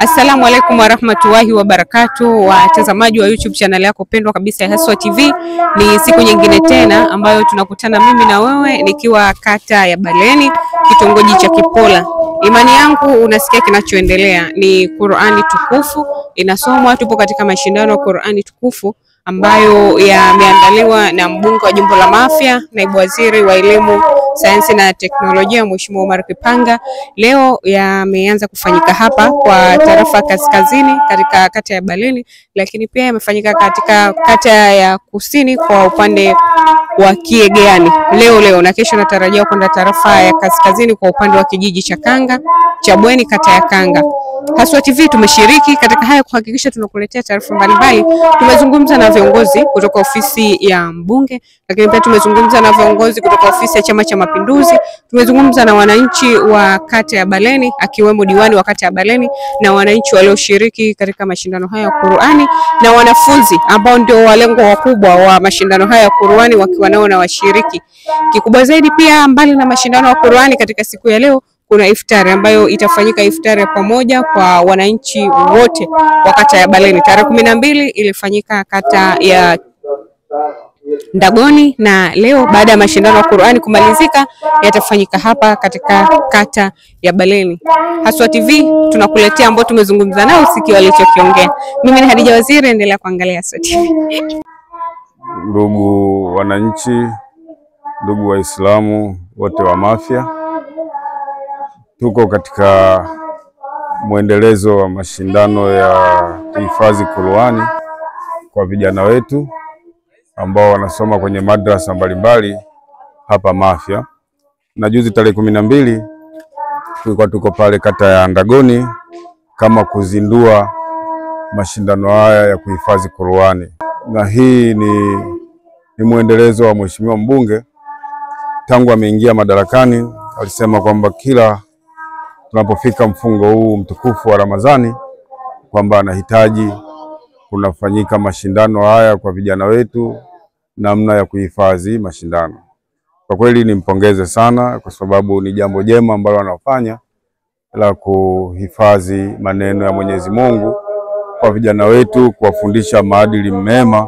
Assalamu alaikum warahmatullahi wabarakatuh, watazamaji wa YouTube channel yako pendwa kabisa ya Haswa TV. Ni siku nyingine tena ambayo tunakutana mimi na wewe nikiwa kata ya Baleni, kitongoji cha Kipola. Imani yangu unasikia kinachoendelea ni Qur'ani tukufu inasomwa. Tupo katika mashindano ya Qur'ani tukufu ambayo yameandaliwa na mbunge wa Jimbo la Mafia, naibu waziri wa elimu, sayansi na teknolojia Mheshimiwa Omar Kipanga. Leo yameanza kufanyika hapa kwa tarafa kaskazini katika kata ya Baleni, lakini pia yamefanyika katika kata ya kusini kwa upande wa Kiegeani leo na kesho natarajia kwenda tarafa ya kaskazini kwa upande wa kijiji cha Kanga cha Bweni, kata ya Kanga. Haswa TV tumeshiriki katika haya kuhakikisha tunakuletea taarifa mbalimbali. Tumezungumza na viongozi kutoka ofisi ya mbunge, lakini pia tumezungumza na viongozi kutoka ofisi ya Chama cha Mapinduzi. Tumezungumza na wananchi wa kata ya Baleni akiwemo diwani wa kata ya Baleni na wananchi walioshiriki katika mashindano haya ya Qur'ani na wanafunzi ambao ndio walengwa wakubwa wa mashindano haya ya Qur'ani wakiwa nao na washiriki. Kikubwa zaidi pia, mbali na mashindano ya Qur'ani, katika siku ya leo kuna iftari ambayo itafanyika, iftari ya pamoja kwa wananchi wote wa kata ya Baleni. Tarehe 12 ilifanyika kata ya Ndagoni, na leo baada ya mashindano ya Qur'ani kumalizika yatafanyika hapa katika kata ya Baleni. Haswa TV tunakuletea ambao tumezungumza nao, usikie walichokiongea. Mimi ni Hadija Waziri, endelea kuangalia Haswa TV. Ndugu wananchi, ndugu Waislamu wote wa Mafia, tuko katika mwendelezo wa mashindano ya kuhifadhi Qur'ani kwa vijana wetu ambao wanasoma kwenye madrasa mbalimbali hapa Mafia. Na juzi tarehe 12 tulikuwa tuko pale kata ya Ndagoni kama kuzindua mashindano haya ya kuhifadhi Qur'ani. Na hii ni mwendelezo wa Mheshimiwa mbunge tangu ameingia madarakani. Alisema kwamba kila tunapofika mfungo huu mtukufu wa Ramadhani kwamba anahitaji kunafanyika mashindano haya kwa vijana wetu, namna ya kuhifadhi mashindano. Kwa kweli nimpongeze sana kwa sababu ni jambo jema ambalo anafanya la kuhifadhi maneno ya Mwenyezi Mungu kwa vijana wetu, kuwafundisha maadili mema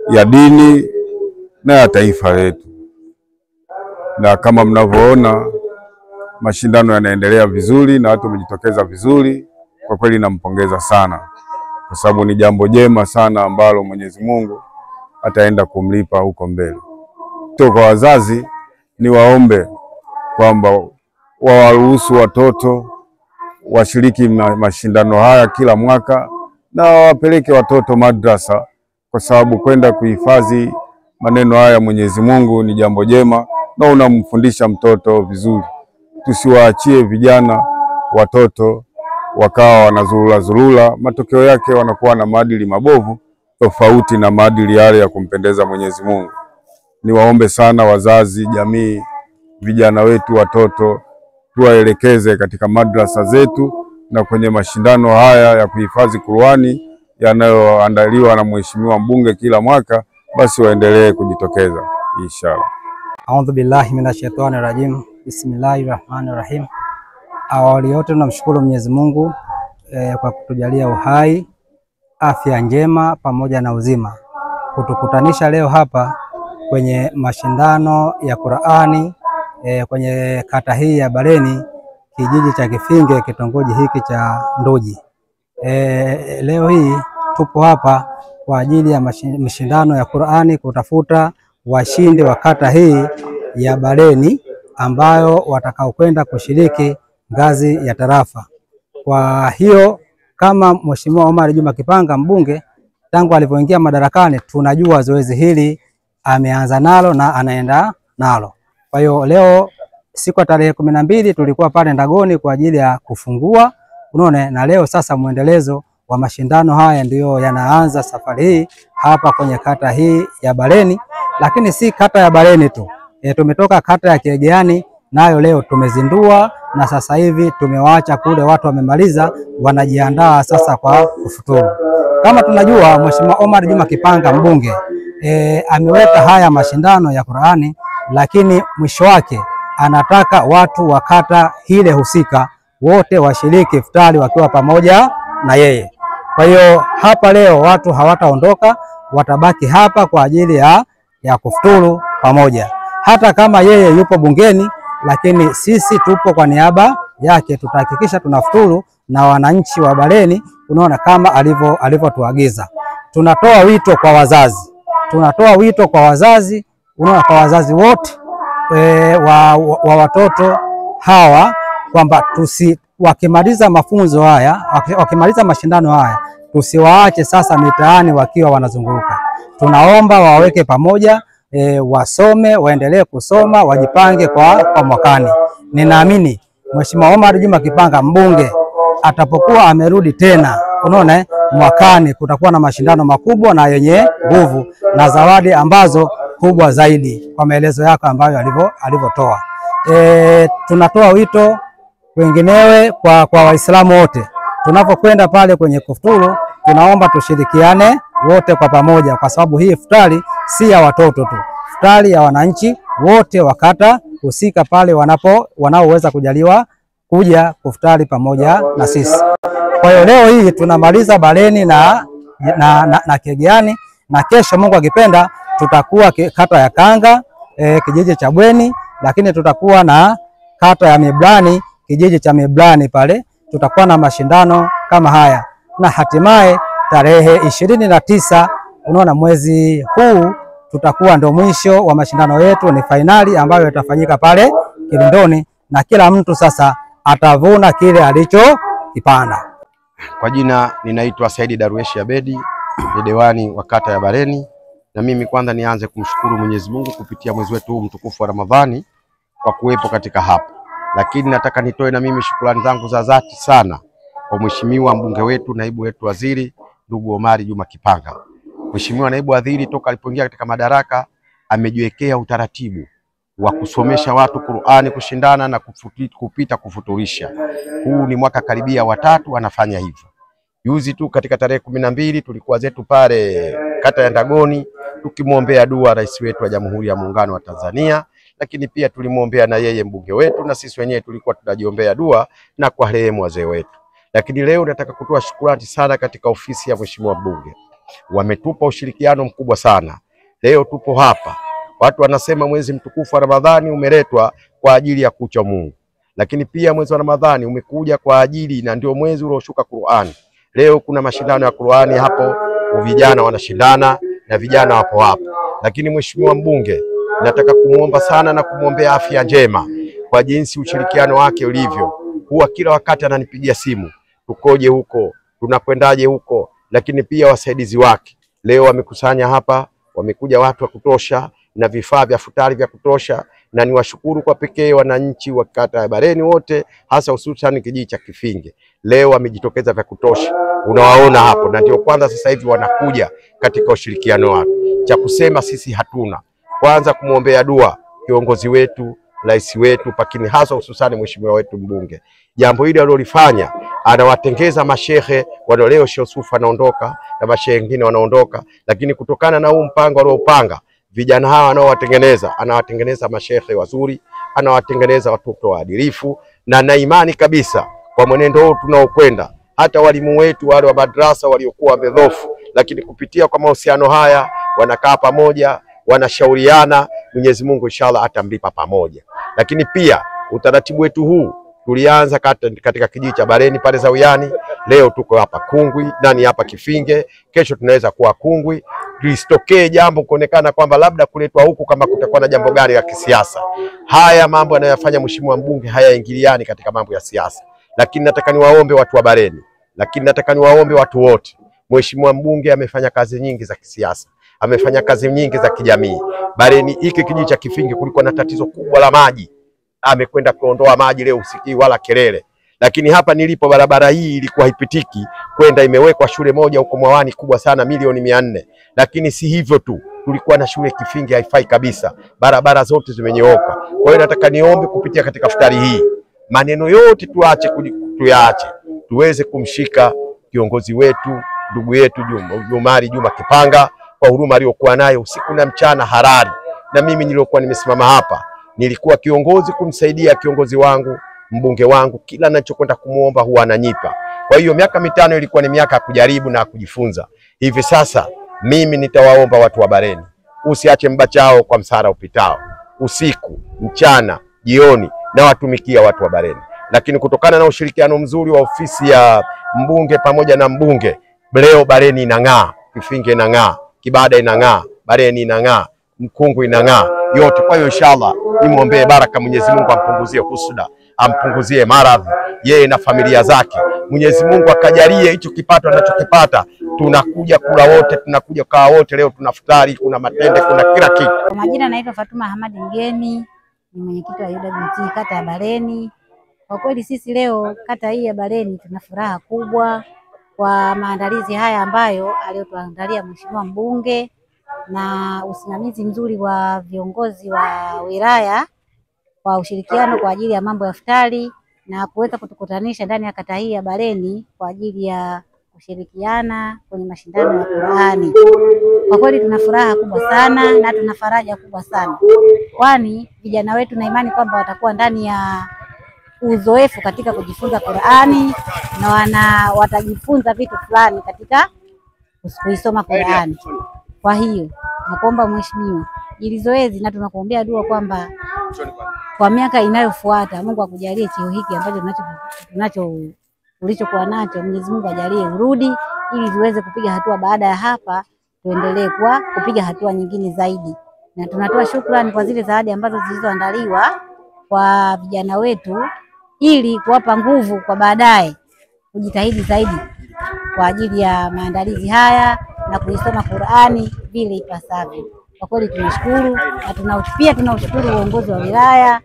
ya dini na ya taifa letu. Na kama mnavyoona mashindano yanaendelea vizuri na watu wamejitokeza vizuri. Kwa kweli nampongeza sana kwa sababu ni jambo jema sana ambalo Mwenyezi Mungu ataenda kumlipa huko mbele. Kwa wazazi ni waombe kwamba wawaruhusu watoto washiriki mashindano haya kila mwaka na wapeleke watoto madrasa, kwa sababu kwenda kuhifadhi maneno haya Mwenyezi Mungu ni jambo jema na unamfundisha mtoto vizuri. Tusiwaachie vijana watoto wakawa wanazurula, matokeo yake wanakuwa na maadili mabovu tofauti na maadili yale ya kumpendeza Mwenyezi Mungu. Niwaombe sana wazazi, jamii, vijana wetu, watoto tuwaelekeze katika madrasa zetu na kwenye mashindano haya ya kuhifadhi Qur'ani yanayoandaliwa na Mheshimiwa mbunge kila mwaka, basi waendelee kujitokeza inshallah. A'udhu billahi minashaitani rajim. Bismillahirrahmanirrahim. Awali yote tunamshukuru Mwenyezi Mungu kwa kutujalia uhai, afya njema pamoja na uzima, kutukutanisha leo hapa kwenye mashindano ya Qur'ani kwenye kata hii ya Baleni, kijiji cha Kifinge, kitongoji hiki cha Nduji. Leo hii tupo hapa kwa ajili ya mashindano ya Qur'ani kutafuta washindi wa kata hii ya Baleni ambayo watakao kwenda kushiriki ngazi ya tarafa. Kwa hiyo kama Mheshimiwa Omar Juma Kipanga mbunge tangu alipoingia madarakani, tunajua zoezi hili ameanza nalo na anaenda nalo. Kwa hiyo leo siku ya tarehe 12 tulikuwa pale Ndagoni kwa ajili ya kufungua, unaona, na leo sasa muendelezo wa mashindano haya ndio yanaanza safari hii hapa kwenye kata hii ya Baleni. Lakini si kata ya Baleni tu, tumetoka kata ya Kiegeani nayo leo tumezindua, na sasa hivi tumewaacha kule watu wamemaliza, wanajiandaa sasa kwa kufuturu. Kama tunajua Mheshimiwa Omar Juma Kipanga mbunge ameweka haya mashindano ya Qur'ani, lakini mwisho wake anataka watu wa kata hile husika wote washiriki iftari wakiwa pamoja na yeye. Kwa hiyo hapa leo watu hawataondoka, watabaki hapa kwa ajili ya kufuturu pamoja. Hata kama yeye yupo bungeni, lakini sisi tupo kwa niaba yake, tutahakikisha tunafuturu na wananchi wa Baleni, unaona kama alivyotuagiza. Tunatoa wito kwa wazazi. Unaona, kwa wazazi wote wa watoto hawa kwamba wakimaliza mafunzo haya, wakimaliza mashindano haya, tusiwaache sasa mitaani wakiwa wanazunguka. Tunaomba waweke pamoja, wasome, waendelee kusoma, wajipange kwa mwakani. Ninaamini Mheshimiwa Omar Juma Kipanga mbunge atapokuwa amerudi tena, unaona, mwakani kutakuwa na mashindano makubwa na yenye nguvu na zawadi ambazo kubwa zaidi, kwa maelezo yako ambayo alivyotoa. Tunatoa wito wenginewe kwa Waislamu wote. Tunapokwenda pale kwenye kufuturu, tunaomba tushirikiane wote kwa pamoja, kwa sababu hii iftari si ya watoto tu, iftari ya wananchi wote wakata husika pale wanaoweza kujaliwa kuja kufutari pamoja na sisi. Kwa hiyo leo hii tunamaliza Baleni na Kegeani, na kesho Mungu akipenda tutakuwa kata ya Kanga, kijiji cha Bweni, lakini tutakuwa na kata ya Miblani, kijiji cha Miblani pale tutakuwa na mashindano kama haya, na hatimaye tarehe 29 unaona mwezi huu tutakuwa ndo mwisho wa mashindano yetu, ni fainali ambayo itafanyika pale Kilindoni, na kila mtu sasa atavuna kile alichokipanda. Kwa jina ninaitwa Saidi Darweshi Abedi, ni diwani wa kata ya Baleni, na mimi kwanza nianze kumshukuru Mwenyezi Mungu kupitia mwezi wetu huu mtukufu wa Ramadhani kwa kuwepo katika hapa. Lakini nataka nitoe na mimi shukrani zangu za dhati sana kwa Mheshimiwa mbunge wetu, naibu wetu waziri, ndugu Omar Juma Kipanga. Mheshimiwa naibu waziri toka alipoingia katika madaraka amejiwekea utaratibu wa kusomesha watu Qur'ani, kushindana na kupita kufuturisha. Huu ni mwaka karibia watatu anafanya hivyo. Juzi tu katika tarehe 12 tulikuwa zetu pale kata ya Ndagoni tukimwombea dua rais wetu wa Jamhuri ya Muungano wa Tanzania, lakini pia tulimwombea na yeye mbunge wetu, na sisi wenyewe tulikuwa tunajiombea dua na kwa rehemu wazee wetu. Lakini leo nataka kutoa shukrani sana katika ofisi ya Mheshimiwa mbunge. Wametupa ushirikiano mkubwa sana. Leo tupo hapa. Watu wanasema mwezi mtukufu wa Ramadhani umeletwa kwa ajili ya kucha Mungu, lakini pia mwezi wa Ramadhani umekuja kwa ajili, na ndio mwezi ulioshuka Qur'ani. Leo kuna mashindano ya Qur'ani hapo, vijana wanashindana na vijana wapo hapo. Lakini Mheshimiwa mbunge nataka kumuomba sana na kumwombea afya njema kwa jinsi ushirikiano wake ulivyo. Huwa kila wakati ananipigia simu, tukoje huko, tunakwendaje huko, lakini pia wasaidizi wake. Leo wamekusanya hapa, wamekuja watu wa kutosha na vifaa vya futari vya kutosha, na niwashukuru kwa pekee wananchi wa kata ya Baleni wote, hasa hususan kijiji cha Kifinge. Leo wamejitokeza vya kutosha, unawaona hapo, na ndio kwanza sasa hivi wanakuja katika ushirikiano wake. Cha kusema sisi hatuna, kwanza kumwombea dua kiongozi wetu, rais wetu, lakini hasa hususan mheshimiwa wetu mbunge. Jambo hili alilofanya, anawatengeza mashehe wale. Leo Sheikh Yusuf anaondoka na mashehe wengine wanaondoka, lakini kutokana na huu mpango aliopanga, vijana hawa anaowatengeneza, anawatengeneza mashehe wazuri, anawatengeneza watoto waadilifu, na imani kabisa kwa mwenendo huu tunaokwenda, hata walimu wetu wale wa madrasa waliokuwa wamedhofu, lakini kupitia kwa mahusiano haya wanakaa pamoja, wanashauriana, Mwenyezi Mungu inshallah atamlipa pamoja. Lakini pia utaratibu wetu huu tulianza katika kijiji cha Baleni pale Zawiani. Leo tuko hapa Kungwi, nani hapa Kifinge, kesho tunaweza kuwa Kungwi. Lisitokee jambo kuonekana kwamba labda kuletwa huku kama kutakuwa na jambo gani la kisiasa. Haya mambo anayofanya mheshimiwa mbunge hayaingiliani katika mambo ya siasa. Lakini nataka niwaombe watu wa Baleni, lakini nataka niwaombe watu wote. Mheshimiwa mbunge amefanya kazi nyingi za kisiasa, amefanya kazi nyingi za kijamii. Baleni hiki kijiji cha Kifinge kulikuwa na tatizo kubwa la maji, amekwenda kuondoa maji, leo usikii wala kelele. Lakini hapa nilipo barabara hii ilikuwa haipitiki kwenda, imewekwa shule moja huko Mwawani kubwa sana, milioni 400. Lakini si hivyo tu, tulikuwa na shule Kifinge haifai kabisa, barabara zote zimenyooka. Kwa hiyo nataka niombe kupitia katika futari hii, maneno yote tuyaache, tuweze kumshika kiongozi wetu, ndugu yetu Omar Juma Kipanga kwa huruma aliyokuwa nayo usiku na mchana harari. Na mimi nilikuwa nimesimama hapa, nilikuwa kiongozi kumsaidia kiongozi wangu mbunge wangu kila ninachokwenda kumuomba huwa ananipa. Kwa hiyo miaka mitano ilikuwa ni miaka ya kujaribu na kujifunza. Hivi sasa mimi nitawaomba watu wa Bareni, usiache mbachao kwa msara upitao. Usiku, mchana, jioni na watumikia watu wa Bareni. Lakini kutokana na ushirikiano mzuri wa ofisi ya mbunge pamoja na mbunge, leo Bareni inang'aa, Kifinge inang'aa, Kibada inang'aa, Bareni inang'aa, Mkungu inang'aa yote. Kwa hiyo inshallah nimwombee baraka Mwenyezi Mungu, ampunguzie husuda, ampunguzie maradhi yeye na familia zake. Mwenyezi Mungu akajalie hicho kipato anachokipata, tunakuja kula wote, tunakuja kaa wote. Leo tunafutari, kuna matende, kuna kila kitu. Kwa majina naitwa Fatuma Ahmad Mgeni, ni mwenyekiti wa UWT kata ya Bareni. Kwa kweli sisi leo kata hii ya Bareni tuna furaha kubwa kwa maandalizi haya ambayo aliyotuandalia mheshimiwa mbunge na usimamizi mzuri wa viongozi wa wilaya kwa ushirikiano kwa ajili ya mambo ya iftari na kuweza kutukutanisha ndani ya kata hii ya Bareni kwa ajili ya kushirikiana kwenye mashindano ya Qur'ani. Kwa kweli tuna furaha kubwa sana na tuna faraja kubwa sana, kwani vijana wetu na imani kwamba watakuwa ndani ya uzoefu katika kujifunza Qur'ani na watajifunza vitu fulani katika kuisoma Qur'ani. Kwa hiyo nakuomba mheshimiwa, ili zoezi na tunakuombea dua kwamba kwa miaka inayofuata Mungu akujalie cheo hiki ambacho ulichokuwa nacho, Mwenyezi Mungu ajalie urudi ili tuweze kupiga hatua. Baada ya hapa tuendelee kupiga hatua nyingine zaidi, na tunatoa shukrani kwa zile zawadi ambazo zilizoandaliwa kwa vijana wetu ili kuwapa nguvu kwa baadaye kujitahidi zaidi kwa ajili ya maandalizi haya na kuisoma Qur'ani vile ipasavyo. Kwa kweli tunashukuru na pia tunaushukuru uongozi wa wilaya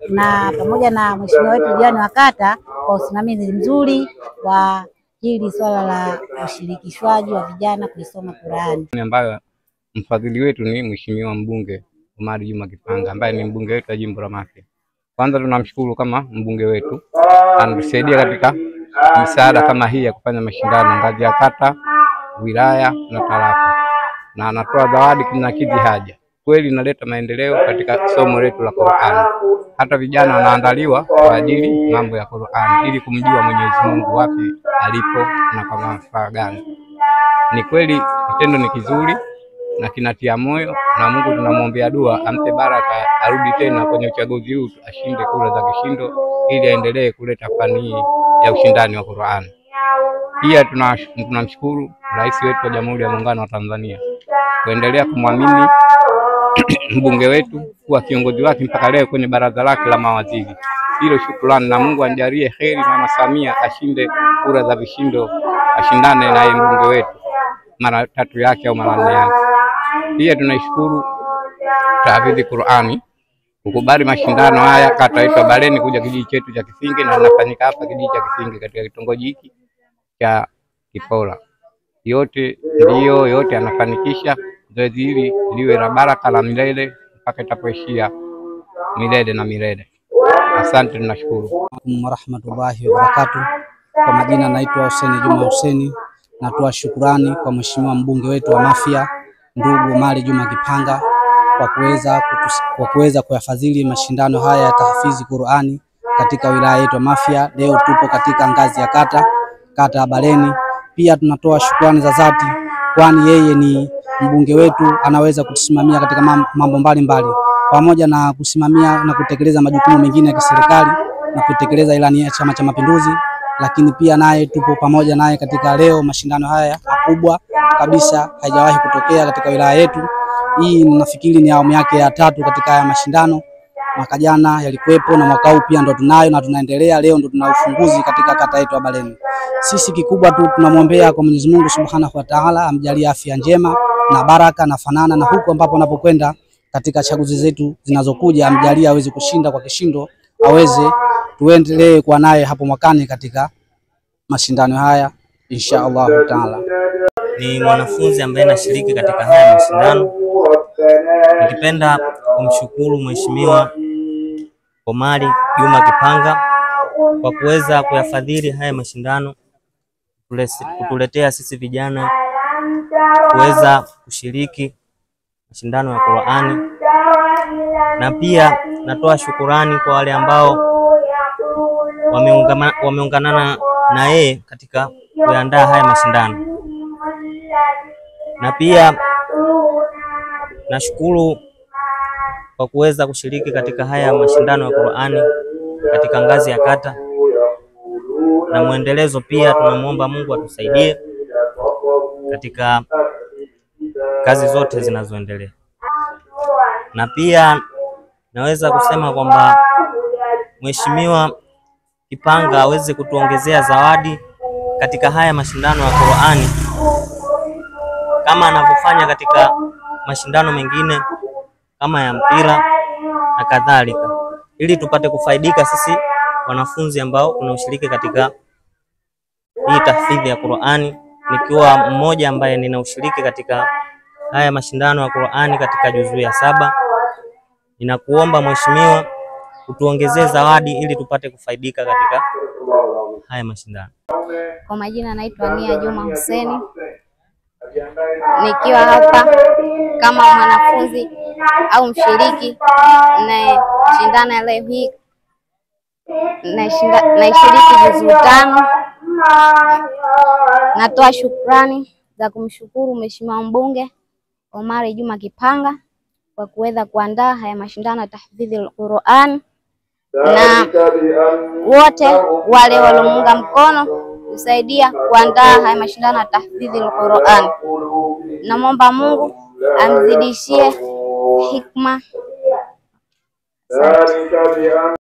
na pamoja na mheshimiwa wetu diwani wa kata kwa usimamizi mzuri wa hili swala la ushirikishwaji wa vijana kuisoma Qur'ani, ambayo mfadhili wetu ni mheshimiwa mbunge Omari Juma Kipanga ambaye ni mbunge wetu wa jimbo la Mafia. Kwanza tunamshukuru kama mbunge wetu anatusaidia katika misaada kama hii ya kufanya mashindano ngazi ya kata, wilaya na tarafa, na anatoa zawadi kinakidhi haja. Kweli inaleta maendeleo katika somo letu la Qur'ani. Hata vijana wanaandaliwa kwa ajili mambo ya Qur'ani ili kumjua Mwenyezi Mungu wapi alipo na kwa manufaa gani. Ni kweli kitendo ni kizuri na kinatia moyo, na Mungu tunamwombea dua ampe baraka, arudi tena kwenye uchaguzi huu, ashinde kura za kishindo ili aendelee kuleta fani hii ya ushindani wa Qur'ani. Pia tunamshukuru Rais wetu wa Jamhuri ya Muungano wa Tanzania kuendelea kumwamini mbunge wetu kuwa kiongozi wake mpaka leo kwenye baraza lake la mawaziri. Hilo shukrani, na Mungu anjalie heri Mama Samia ashinde kura za vishindo, ashindane na mbunge wetu mara 3 yake au mara 4 yake. Pia tunaishukuru tahfidhi Qur'ani kukubali mashindano haya kata yetu Bareni kuja kijiji chetu cha Kifinge, na inafanyika hapa kijiji cha Kifinge katika kitongoji hiki cha Kipola. Yote anafanikisha zoezi hili liwe la baraka la milele mpaka itapoishia milele na milele. Asante, tunashukuru. Warahmatullahi wabarakatuh. Kwa majina naitwa Hussein Juma Hussein. Natoa shukurani kwa mheshimiwa mbunge wetu wa Mafia ndugu Omari Juma Kipanga kwa kuweza kuyafadhili mashindano haya ya tahfizi Qur'ani katika wilaya yetu ya Mafia. Leo tupo katika ngazi ya kata ya Bareni. Pia tunatoa shukrani za dhati, kwani yeye ni mbunge wetu, anaweza kutusimamia katika mambo mbalimbali, pamoja na kusimamia na kutekeleza majukumu mengine ya kiserikali na kutekeleza ilani ya Chama cha Mapinduzi. Lakini pia naye tupo pamoja naye katika leo mashindano haya makubwa kabisa, haijawahi kutokea katika wilaya yetu. Hii nafikiri ni awamu yake ya 3 katika haya mashindano. Mwaka jana yalikuwepo na mwaka huu pia ndo tunayo na tunaendelea. Leo ndo tuna ufunguzi katika kata yetu ya Bareni. Sisi kikubwa tu tunamwombea kwa Mwenyezi Mungu Subhanahu wa Ta'ala amjalie afya njema na baraka na fanana na huko ambapo anapokwenda katika chaguzi zetu zinazokuja, amjalie aweze kushinda kwa kishindo, aweze tuendelee kuwa naye hapo mwakani katika mashindano haya insha Allah Ta'ala. Ni mwanafunzi ambaye anashiriki katika haya mashindano. Nikipenda kumshukuru mheshimiwa Omari Juma Kipanga kwa kuweza kuyafadhili haya mashindano, kutuletea sisi vijana kuweza kushiriki mashindano ya Qur'ani. Na pia natoa shukurani kwa wale ambao wameungana na yeye katika kuandaa haya mashindano. Na pia nashukuru kwa kuweza kushiriki katika haya mashindano ya Qur'ani katika ngazi ya kata, na mwendelezo pia tunamuomba Mungu atusaidie katika kazi zote zinazoendelea. Na pia naweza kusema kwamba Mheshimiwa Kipanga aweze kutuongezea zawadi katika haya mashindano ya Qur'ani kama anavyofanya katika mashindano mengine kama ya mpira na kadhalika, ili tupate kufaidika sisi wanafunzi ambao tunashiriki katika hii tahfidhi ya Qur'ani. Nikiwa mmoja ambaye ninaushiriki katika haya mashindano ya Qur'ani katika juzuu ya 7, ninakuomba Mheshimiwa utuongezee zawadi ili tupate kufaidika katika haya mashindano. Kwa majina naitwa Nia Juma Huseni, nikiwa hapa kama mwanafunzi au mshiriki anayeshindana leo hii. Naishiriki juzuu 5. Natoa shukrani za kumshukuru Mheshimiwa Mbunge Omari Juma Kipanga kwa kuweza kuandaa haya mashindano ya tahfidhi al-Qur'an, na wote wale waliomuunga mkono kusaidia kuandaa haya mashindano ya tahfidhi al-Qur'an. Namwomba Mungu amzidishie hikma.